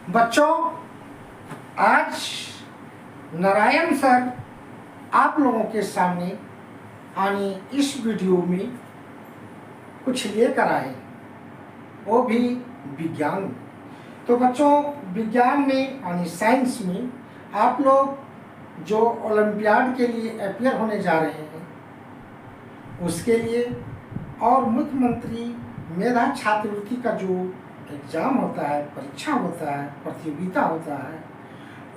बच्चों, आज नारायण सर आप लोगों के सामने आने इस वीडियो में कुछ लेकर आए, वो भी विज्ञान। तो बच्चों, विज्ञान में यानी साइंस में आप लोग जो ओलंपियाड के लिए अपियर होने जा रहे हैं उसके लिए, और मुख्यमंत्री मेधा छात्रवृत्ति का जो एग्ज़ाम होता है, परीक्षा होता है, प्रतियोगिता होता है,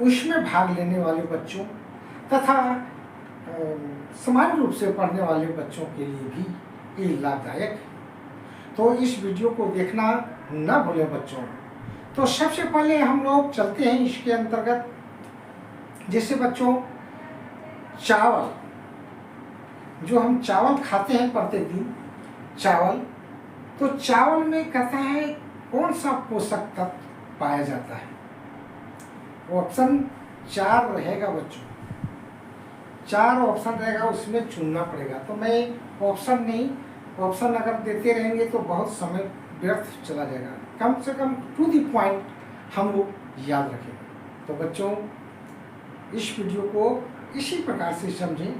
उसमें भाग लेने वाले बच्चों तथा सामान्य रूप से पढ़ने वाले बच्चों के लिए भी ये लाभदायक है। तो इस वीडियो को देखना न भूलें बच्चों। तो सबसे पहले हम लोग चलते हैं इसके अंतर्गत। जैसे बच्चों, चावल, जो हम चावल खाते हैं प्रतिदिन, चावल, तो चावल में कहता है कौन सा पोषक तत्व पाया जाता है। ऑप्शन 4 रहेगा बच्चों, 4 ऑप्शन रहेगा, उसमें चुनना पड़ेगा। तो मैं ऑप्शन अगर देते रहेंगे तो बहुत समय व्यर्थ चला जाएगा। कम से कम टू द पॉइंट हम लोग याद रखेंगे। तो बच्चों, इस वीडियो को इसी प्रकार से समझें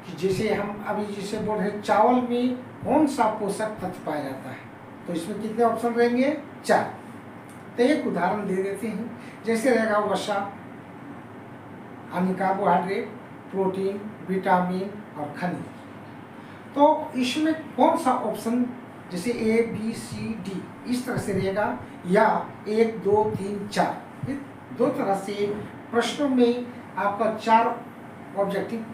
कि जैसे हम अभी जिसे बोल रहे हैं, चावल में कौन सा पोषक तत्व पाया जाता है, तो इसमें कितने ऑप्शन रहेंगे? 4। तो एक उदाहरण दे देते हैं। जैसे रहेगा वसा, यानी कार्बोहाइड्रेट, प्रोटीन, विटामिन और खनिज। तो इसमें कौन सा ऑप्शन, जैसे A, B, C, D इस तरह से रहेगा, या 1, 2, 3, 4, ये 2 तरह से प्रश्नों में आपका 4 ऑब्जेक्टिव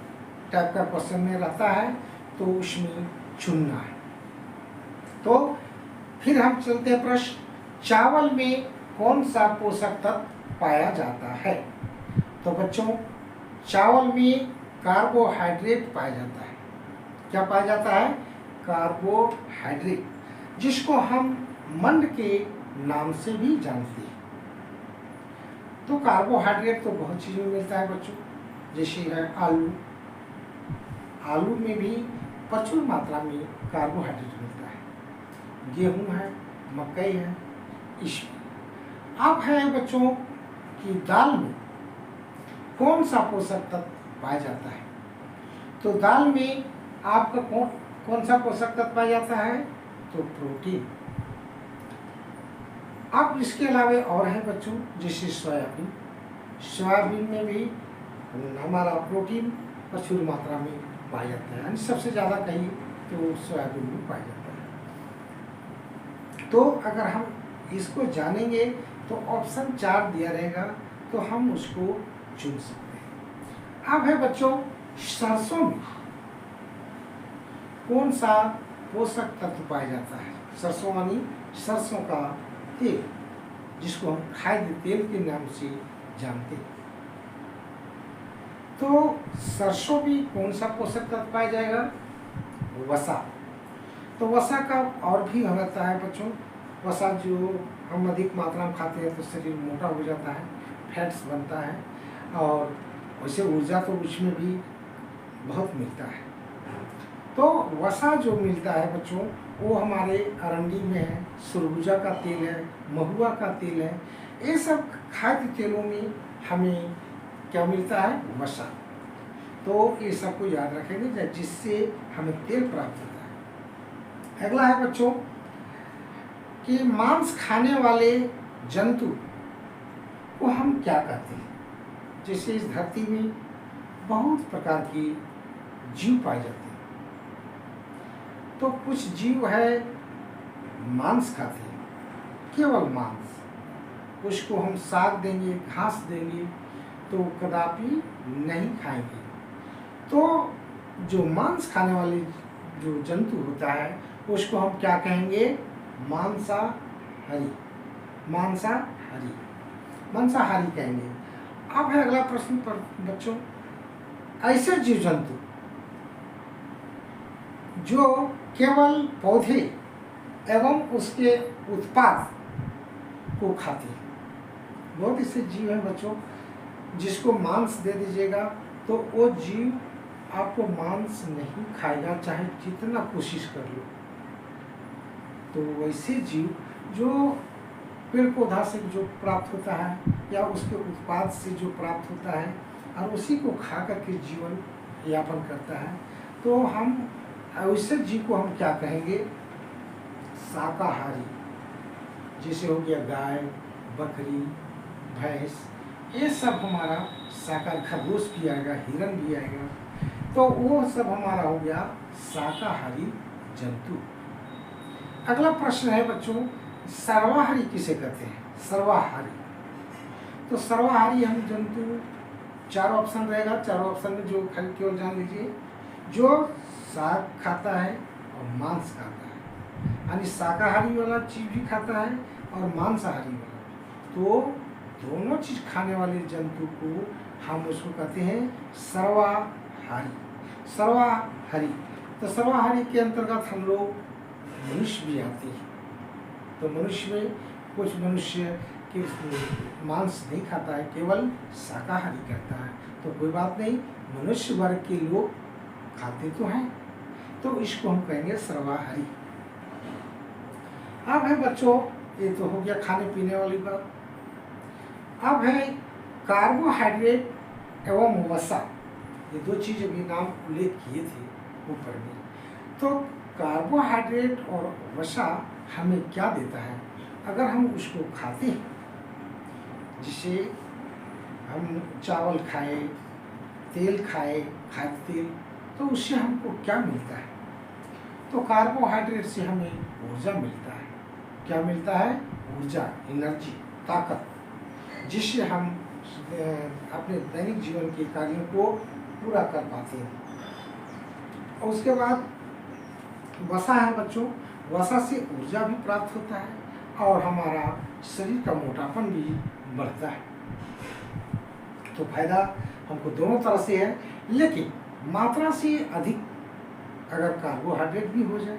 टाइप का क्वेश्चन में रहता है, तो उसमें चुनना है। तो फिर हम चलते हैं प्रश्न, चावल में कौन सा पोषक तत्व पाया जाता है। तो बच्चों, चावल में कार्बोहाइड्रेट पाया जाता है। क्या पाया जाता है? कार्बोहाइड्रेट, जिसको हम मंड के नाम से भी जानते हैं। तो कार्बोहाइड्रेट तो बहुत चीज़ों में मिलता है बच्चों, जैसे है आलू, आलू में भी प्रचुर मात्रा में कार्बोहाइड्रेट मिलता है। गेहूं है, मकई है, इसमें। अब है बच्चों कि दाल में कौन सा पोषक तत्व पाया जाता है। तो दाल में आपका कौन सा पोषक तत्व पाया जाता है? तो प्रोटीन। अब इसके अलावा और है बच्चों, जैसे सोयाबीन, सोयाबीन में भी हमारा प्रोटीन प्रचुर मात्रा में पाया जाता है, यानी सबसे ज़्यादा कहीं तो सोयाबीन में पाया जाता है। तो अगर हम इसको जानेंगे तो ऑप्शन 4 दिया रहेगा, तो हम उसको चुन सकते हैं। अब है बच्चों, सरसों में कौन सा पोषक तत्व पाया जाता है। सरसों यानी सरसों का तेल, जिसको हम खाद्य तेल के नाम से जानते हैं। तो सरसों भी कौन सा पोषक तत्व पाया जाएगा? वसा। तो वसा का और भी रहता है बच्चों, वसा जो हम अधिक मात्रा में खाते हैं तो शरीर मोटा हो जाता है, फैट्स बनता है, और वैसे ऊर्जा तो उसमें भी बहुत मिलता है। तो वसा जो मिलता है बच्चों, वो हमारे अरंडी में है, सुरबुजा का तेल है, महुआ का तेल है। ये सब खाद्य तेलों में हमें क्या मिलता है? वसा। तो ये सबको याद रखेंगे, जिससे हमें तेल प्राप्त होता है। अगला है बच्चों कि मांस खाने वाले जंतु को हम क्या कहते हैं। जैसे इस धरती में बहुत प्रकार की जीव पाए जाते हैं, तो कुछ जीव है मांस खाते हैं, केवल मांस। उसको हम साग देंगे, घास देंगे तो कदापि नहीं खाएंगे। तो जो मांस खाने वाले जो जंतु होता है उसको हम क्या कहेंगे? मांसाहारी, मांसाहारी, मांसाहारी कहेंगे। अब है अगला प्रश्न पर बच्चों, ऐसे जीव जंतु जो केवल पौधे एवं उसके उत्पाद को खाते हैं। बहुत ऐसे जीव हैं बच्चों, जिसको मांस दे दीजिएगा तो वो जीव आपको मांस नहीं खाएगा, चाहे जितना कोशिश कर लो। तो वैसे जीव जो पेड़ पौधा से जो प्राप्त होता है या उसके उत्पाद से जो प्राप्त होता है और उसी को खा करके जीवन यापन करता है, तो हम ऐसे जीव को हम क्या कहेंगे? शाकाहारी। जैसे हो गया गाय, बकरी, भैंस, ये सब हमारा शाकाहारी। खरगोश भी आएगा, हिरन भी आएगा, तो वो सब हमारा हो गया शाकाहारी जंतु। अगला प्रश्न है बच्चों, सर्वाहारी किसे कहते हैं? सर्वाहारी। तो सर्वाहारी हम जंतु, चारों ऑप्शन रहेगा, चारों ऑप्शन में जो खाली केवल जान लीजिए, जो साग खाता है और मांस खाता है, यानी शाकाहारी वाला चीज भी खाता है और मांसाहारी वाला। तो दोनों चीज खाने वाले जंतु को हम उसको कहते हैं सर्वाहारी। सर्वाहारी। तो सर्वाहारी के अंतर्गत हम लोग मनुष्य भी आते हैं। तो मनुष्य में कुछ मनुष्य कि मांस नहीं खाता है, केवल शाकाहारी करता है, तो कोई बात नहीं, मनुष्य वर्ग के लोग खाते तो हैं, तो इसको हम कहेंगे सर्वाहारी। अब है बच्चों, ये तो हो गया खाने पीने वाली बात। अब है कार्बोहाइड्रेट एवं वसा। ये दो चीज अभी नाम उल्लेख किए थे ऊपर में। तो कार्बोहाइड्रेट और वसा हमें क्या देता है? अगर हम उसको खाते हैं, जिसे हम चावल खाए, तेल खाए, खाद्य तेल, तो उससे हमको क्या मिलता है? तो कार्बोहाइड्रेट से हमें ऊर्जा मिलता है। क्या मिलता है? ऊर्जा, एनर्जी, ताकत, जिससे हम अपने दैनिक जीवन के कार्यों को पूरा कर पाते हैं। और उसके बाद वसा है बच्चों, वसा से ऊर्जा भी प्राप्त होता है और हमारा शरीर का मोटापन भी बढ़ता है। तो फायदा हमको दोनों तरह से है, लेकिन मात्रा से अधिक अगर कार्बोहाइड्रेट भी हो जाए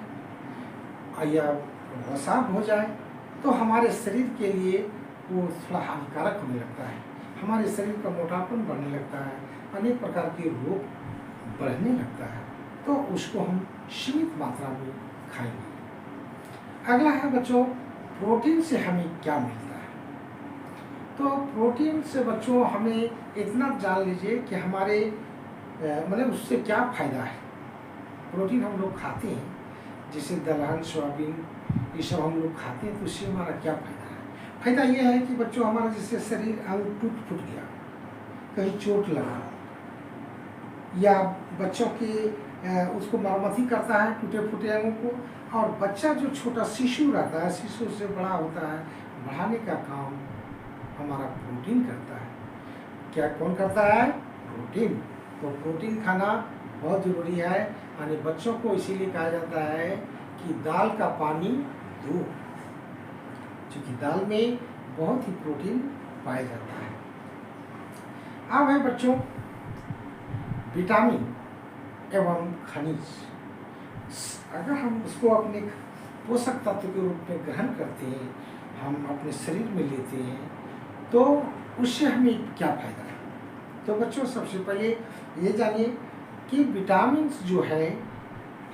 या वसा हो जाए तो हमारे शरीर के लिए वो थोड़ा हानिकारक होने लगता है। हमारे शरीर का मोटापन बढ़ने लगता है, अनेक प्रकार के रोग बढ़ने लगता है, तो उसको हम सीमित मात्रा में खाएंगे। अगला है बच्चों, प्रोटीन से हमें क्या मिलता है? तो प्रोटीन से बच्चों हमें इतना जान लीजिए कि हमारे मतलब उससे क्या फायदा है। प्रोटीन हम लोग खाते हैं, जैसे दलहन, सोयाबीन, ये सब हम लोग खाते हैं, तो उससे हमारा क्या फायदा है? फायदा यह है कि बच्चों हमारा जैसे शरीर अंग टूट फूट गया, कहीं चोट लगा, या बच्चों की उसको मरम्मती करता है टूटे फूटे अंगों को, और बच्चा जो छोटा शिशु रहता है, शिशु से बड़ा होता है, बढ़ाने का काम हमारा प्रोटीन करता है। क्या कौन करता है? प्रोटीन। तो प्रोटीन खाना बहुत जरूरी है, यानी बच्चों को इसीलिए कहा जाता है कि दाल का पानी दो, क्योंकि दाल में बहुत ही प्रोटीन पाया जाता है। अब है बच्चों विटामिन एवं खनिज। अगर हम उसको अपने पोषक तत्व के रूप में ग्रहण करते हैं, हम अपने शरीर में लेते हैं, तो उससे हमें क्या फायदा है? तो बच्चों सबसे पहले ये जानिए कि विटामिन जो है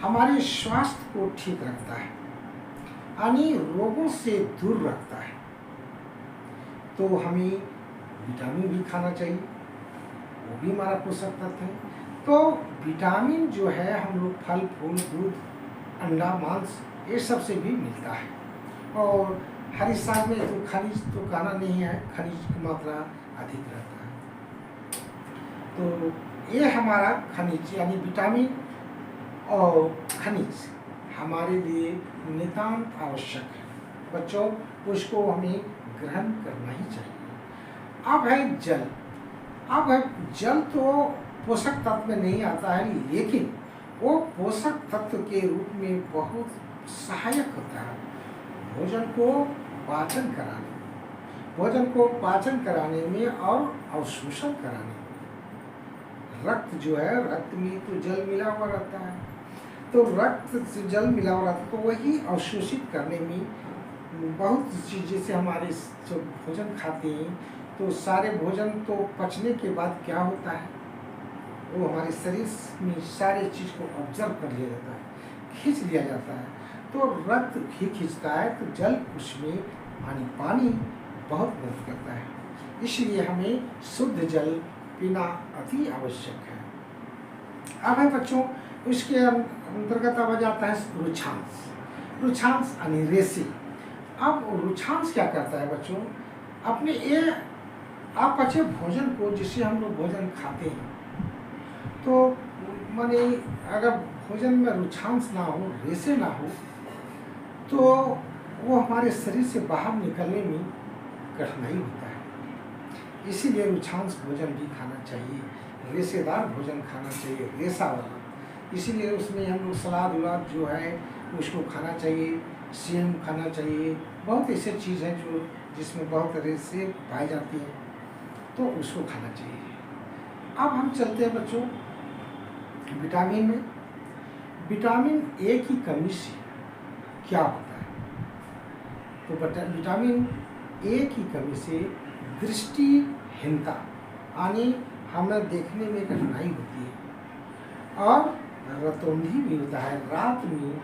हमारे स्वास्थ्य को ठीक रखता है, यानी रोगों से दूर रखता है। तो हमें विटामिन भी खाना चाहिए, वो भी हमारा पोषक तत्व है। तो विटामिन जो है हम लोग फल फूल, दूध, अंडा, मांस, ये सब से भी मिलता है। और हरी साग में तो खनिज तो कहना नहीं है, खनिज की मात्रा अधिक रहता है। तो ये हमारा खनिज यानी विटामिन और खनिज हमारे लिए नितांत आवश्यक है बच्चों, उसको हमें ग्रहण करना ही चाहिए। अब है जल। अब है जल तो पोषक तत्व में नहीं आता है, लेकिन वो पोषक तत्व के रूप में बहुत सहायक होता है भोजन को पाचन कराने में, भोजन को पाचन कराने में और अवशोषण कराने में। रक्त जो है, रक्त में तो जल मिला हुआ रहता है, तो रक्त से जल मिला हुआ रहता है, तो वही अवशोषित करने में बहुत चीज़। जैसे हमारे जब भोजन खाते हैं तो सारे भोजन तो पचने के बाद क्या होता है, वो हमारे शरीर में सारे चीज़ को ऑब्जर्व कर लिया जाता है, खींच लिया जाता है। तो रक्त भी खींचता है, तो जल उसमें यानी पानी बहुत मदद करता है। इसलिए हमें शुद्ध जल पीना अति आवश्यक है। अब है बच्चों, इसके अंतर्गत अब आ जाता है रुक्षांश। रुक्षांश यानी रेसे। अब रुक्षांश क्या करता है बच्चों, अपने ये आप अच्छे भोजन को, जिससे हम लोग भोजन खाते हैं, तो माने अगर भोजन में रुक्षांश ना हो, रेसे ना हो, तो वो हमारे शरीर से बाहर निकलने में कठिनाई होता है। इसीलिए रुक्षांश भोजन भी खाना चाहिए, रेसेदार भोजन खाना चाहिए, रेसा वाला। इसीलिए उसमें हम लोग सलाद उलाद जो है उसको खाना चाहिए, सेम खाना चाहिए। बहुत ऐसे चीज़ हैं जो जिसमें बहुत रेसे पाए जाती हैं, तो उसको खाना चाहिए। अब हम चलते हैं बच्चों विटामिन में। विटामिन ए की कमी से क्या होता है, तो विटामिन ए की कमी से दृष्टिहीनता यानी हमें देखने में कठिनाई होती है, और रतौंधी भी होता है। रात में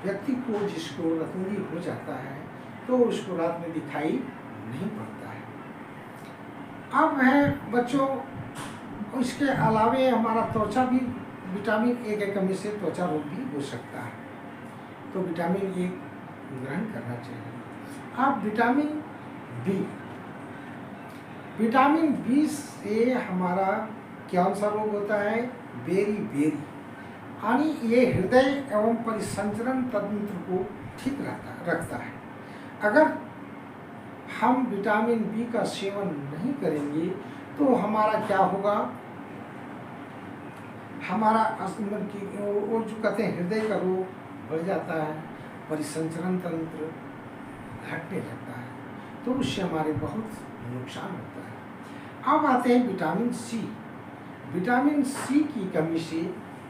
व्यक्ति को, जिसको रतौंधी हो जाता है, तो उसको रात में दिखाई नहीं पड़ता है। अब है बच्चों, इसके अलावे हमारा त्वचा भी विटामिन ए की कमी से त्वचा रोग भी हो सकता है, तो विटामिन ए ग्रहण करना चाहिए। अब विटामिन बी, विटामिन बी से हमारा कौन सा रोग होता है, बेरी बेरी, यानी ये हृदय एवं परिसंचरण तंत्र को ठीक रखता है। अगर हम विटामिन बी का सेवन नहीं करेंगे तो हमारा क्या होगा, हमारा वो जो कहते हैं हृदय का रोग बढ़ जाता है, परिसंचरण तंत्र घटने लगता है, तो उससे हमारे बहुत नुकसान होता है। अब आते हैं विटामिन सी। विटामिन सी की कमी से,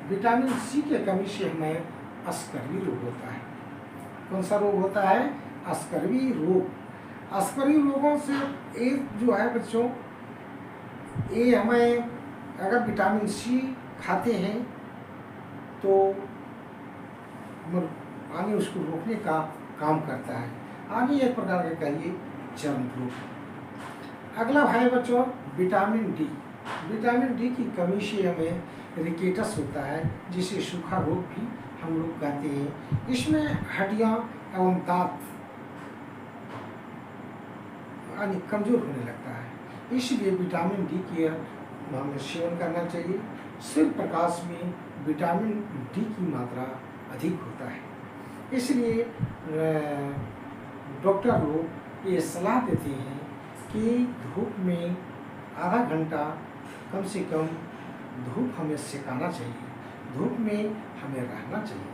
विटामिन सी के कमी से हमें अस्कर्वी रोग होता है। कौन सा रोग होता है, अस्कर्वी रोग। अस्कर्वी रोगों से एक जो है बच्चों, ये हमें अगर विटामिन सी खाते हैं तो यानी उसको रोकने का काम करता है, यानी एक प्रकार का कहिए चर्म रोग। अगला है बच्चों विटामिन डी। विटामिन डी की कमी से हमें रिकेटस होता है, जिसे सूखा रोग भी हम लोग कहते हैं। इसमें हड्डियां एवं दांत यानी कमजोर होने लगता है। इसलिए विटामिन डी की हमें सेवन करना चाहिए। सूर्य प्रकाश में विटामिन डी की मात्रा अधिक होता है, इसलिए डॉक्टर लोग ये सलाह देते हैं कि धूप में आधा घंटा कम से कम धूप हमें सेकाना चाहिए, धूप में हमें रहना चाहिए।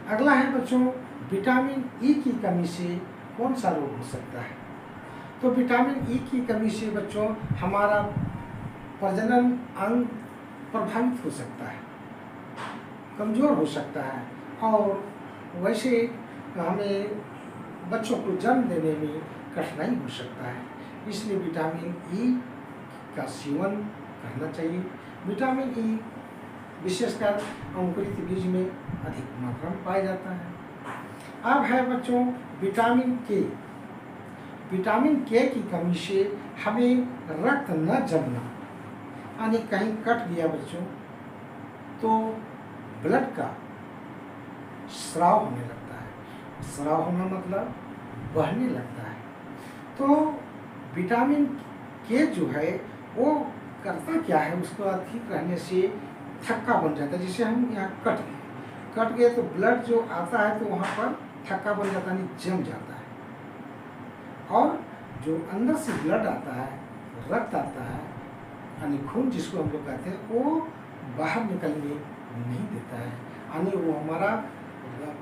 अगला है बच्चों विटामिन ई की कमी से कौन सा रोग हो सकता है, तो विटामिन ई की कमी से बच्चों हमारा प्रजनन अंग प्रभावित हो सकता है, कमज़ोर हो सकता है, और वैसे हमें बच्चों को जन्म देने में कठिनाई हो सकता है। इसलिए विटामिन ई का सेवन करना चाहिए। विटामिन ई विशेषकर अंकुरित बीज में अधिक मात्रा में पाया जाता है। अब है बच्चों विटामिन के। विटामिन के की कमी से हमें रक्त न जमना, यानी कहीं कट गया बच्चों तो ब्लड का स्राव होने लगता है। स्राव होना मतलब बहने लगता है। तो विटामिन के जो है वो करता क्या है, उसको अधिक रहने से थक्का बन जाता है। जैसे हम यहाँ कट गए तो ब्लड जो आता है तो वहाँ पर थक्का बन जाता है, जम जाता है, और जो अंदर से ब्लड आता है, रक्त आता है, यानी खून जिसको हम लोग कहते हैं, वो बाहर निकलने नहीं देता है। यानी वो हमारा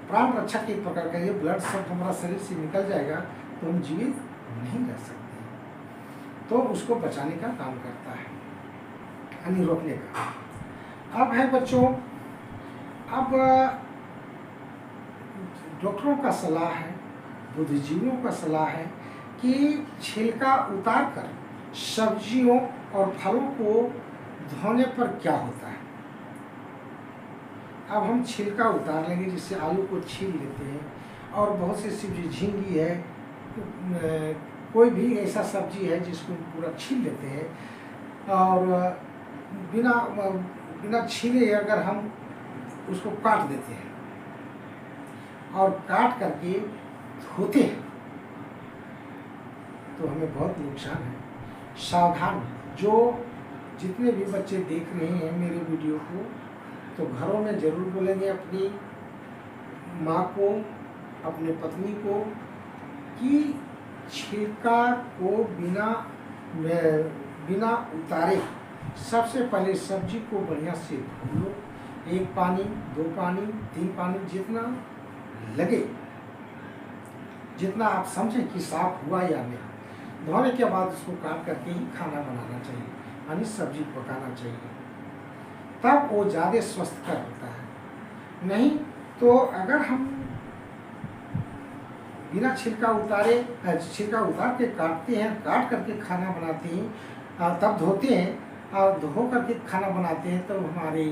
प्राण रक्षा के प्रकार का, ये ब्लड सब हमारा शरीर से निकल जाएगा तो हम जीवित नहीं रह सकते, तो उसको बचाने का काम करता है, यानी रोकने का। अब है बच्चों, अब डॉक्टरों का सलाह है, बुद्धिजीवियों का सलाह है कि छिलका उतार कर सब्जियों और फलों को धोने पर क्या होता है। अब हम छिलका उतार लेंगे, जिससे आलू को छील लेते हैं और बहुत सी सब्जी, झींगी है, कोई भी ऐसा सब्जी है जिसको पूरा छील लेते हैं और बिना बिना छीले अगर हम उसको काट देते हैं और काट करके धोते हैं तो हमें बहुत नुकसान है। सावधान, जो जितने भी बच्चे देख रहे हैं मेरे वीडियो को, तो घरों में ज़रूर बोलेंगे अपनी माँ को, अपने पत्नी को कि छिलका को बिना उतारे सबसे पहले सब्जी को बढ़िया से धो लो। 1 पानी, 2 पानी, 3 पानी, जितना लगे, जितना आप समझें कि साफ हुआ या नहीं। धोने के बाद उसको काट करके ही खाना बनाना चाहिए, यानी सब्जी पकाना चाहिए, तब वो ज़्यादा स्वस्थकर होता है। नहीं तो अगर हम बिना छिलका उतारे, छिलका उतार के काटते हैं, काट करके खाना बनाते हैं, तब धोते हैं और धो करके खाना बनाते हैं, तो हमारे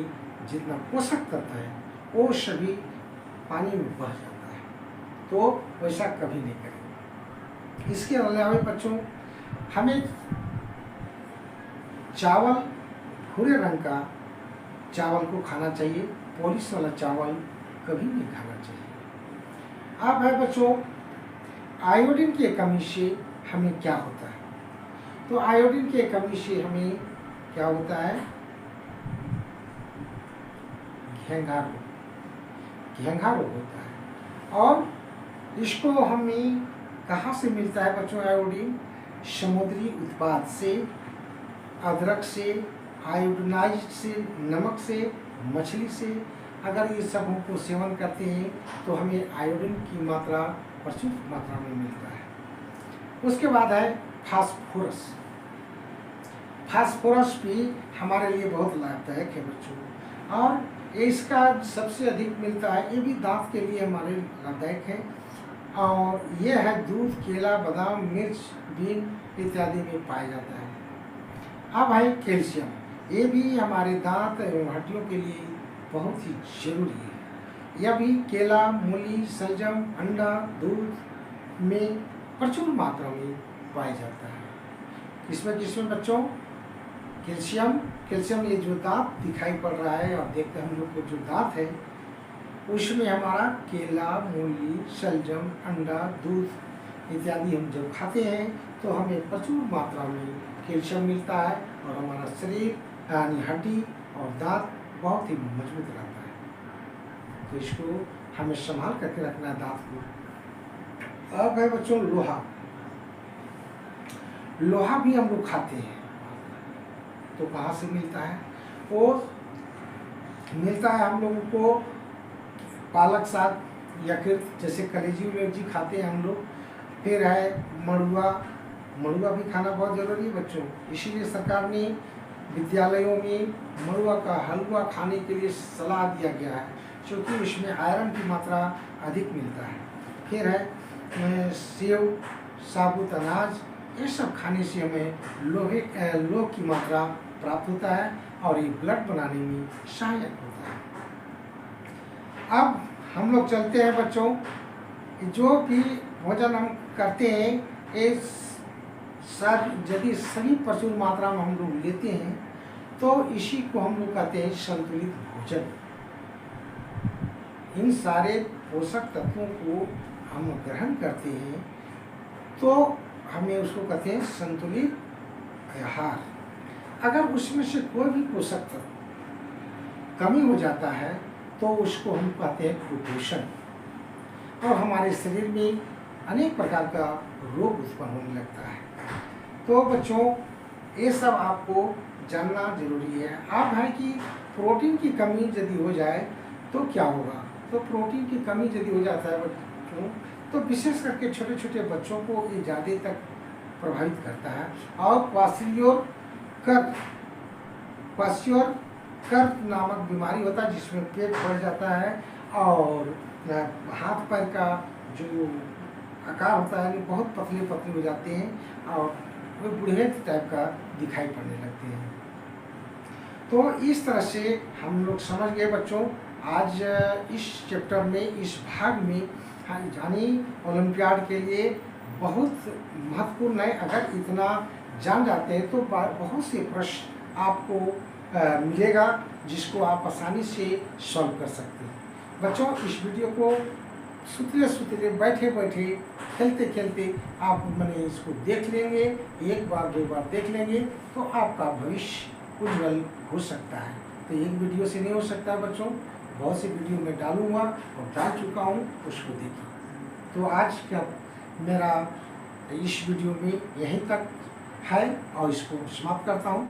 जितना पोषक तत्व है वो सभी पानी में बह जाता है। तो वैसा कभी नहीं करें। इसके अलावा बच्चों, हमें चावल, भूरे रंग का चावल को खाना चाहिए, पॉलिश वाला चावल कभी नहीं खाना चाहिए। अब है बच्चों, आयोडीन की कमी से हमें क्या होता है? तो आयोडीन की कमी से हमें क्या होता है? घेंघा रोग होता है। और इसको हमें कहाँ से मिलता है बच्चों? आयोडीन समुद्री उत्पाद से, अदरक से, आयोडीनाइज्ड से, नमक से, मछली से। अगर ये सब हमको सेवन करते हैं तो हमें आयोडीन की मात्रा प्रचुर मात्रा में मिलता है। उसके बाद है फास्फोरस। फास्फोरस भी हमारे लिए बहुत लाभदायक है बच्चों, और इसका सबसे अधिक मिलता है। ये भी दांत के लिए हमारे लाभदायक है, और ये है दूध, केला, बादाम, मिर्च, बीन इत्यादि में पाया जाता है। अब है कैल्शियम। ये भी हमारे दांत एवं हड्डियों के लिए बहुत ही जरूरी है। यह भी केला, मूली, सलजम, अंडा, दूध में प्रचुर मात्रा में पाया जाता है। किसमें बच्चों? कैल्शियम। ये जो दांत दिखाई पड़ रहा है और देखते हैं हम लोग को, जो दांत है उसमें हमारा केला, मूली, सलजम, अंडा, दूध इत्यादि हम जब खाते हैं तो हमें प्रचुर मात्रा में कैल्शियम मिलता है, और हमारा शरीर यानी हड्डी और दांत बहुत ही मजबूत रहता है। तो इसको हमें संभाल करके रखना है दांत को। अब है बच्चों लोहा। लोहा भी हम लोग खाते हैं, तो कहाँ से मिलता है? वो मिलता है हम लोगों को पालक साग, या फिर जैसे कलेजी उलेजी खाते हैं हम लोग। फिर है मड़ुआ भी खाना बहुत जरूरी है बच्चों। इसीलिए सरकार ने विद्यालयों में मड़ुआ का हलवा खाने के लिए सलाह दिया गया है, क्योंकि इसमें आयरन की मात्रा अधिक मिलता है। फिर है सेव, साबुत अनाज, ये सब खाने से हमें लोह की मात्रा प्राप्त होता है, और ये ब्लड बनाने में सहायक होता है। अब हम लोग चलते हैं बच्चों, जो भी भोजन हम करते हैं ये यदि सभी प्रचुर मात्रा में हम लोग लेते हैं तो इसी को हम लोग कहते हैं संतुलित भोजन। इन सारे पोषक तत्वों को हम ग्रहण करते हैं तो हमें उसको कहते हैं संतुलित आहार। अगर उसमें से कोई भी पोषक तत्व कमी हो जाता है तो उसको हम कहते हैं कुपोषण, और हमारे शरीर में अनेक प्रकार का रोग उत्पन्न होने लगता है। तो बच्चों ये सब आपको जानना जरूरी है। आप है कि प्रोटीन की कमी यदि हो जाए तो क्या होगा? तो प्रोटीन की कमी यदि हो जाता है बच्चों, तो विशेष करके छोटे छोटे बच्चों को ये ज़्यादा तक प्रभावित करता है, और क्वाशियोर नामक बीमारी होता है, जिसमें पेट बढ़ जाता है और हाथ पैर का जो आकार होता है वो बहुत पतले पतले हो जाते हैं और वो बूढ़े टाइप का दिखाई पड़ने लगते हैं। तो इस तरह से हम लोग समझ गए बच्चों। आज इस चैप्टर में, इस भाग में हाँ, यानी ओलंपियाड के लिए बहुत महत्वपूर्ण है। अगर इतना जान जाते हैं तो बहुत से प्रश्न आपको मिलेगा जिसको आप आसानी से सॉल्व कर सकते हैं। बच्चों, इस वीडियो को सुतले सुतले बैठे बैठे खेलते खेलते आप मैंने इसको देख लेंगे, एक बार दो बार देख लेंगे तो आपका भविष्य उज्जवल हो सकता है। तो एक वीडियो से नहीं हो सकता बच्चों, बहुत सी वीडियो में डालूंगा और डाल चुका हूँ, उसको देखिए। तो आज का मेरा इस वीडियो में यहीं तक है और इसको समाप्त करता हूँ।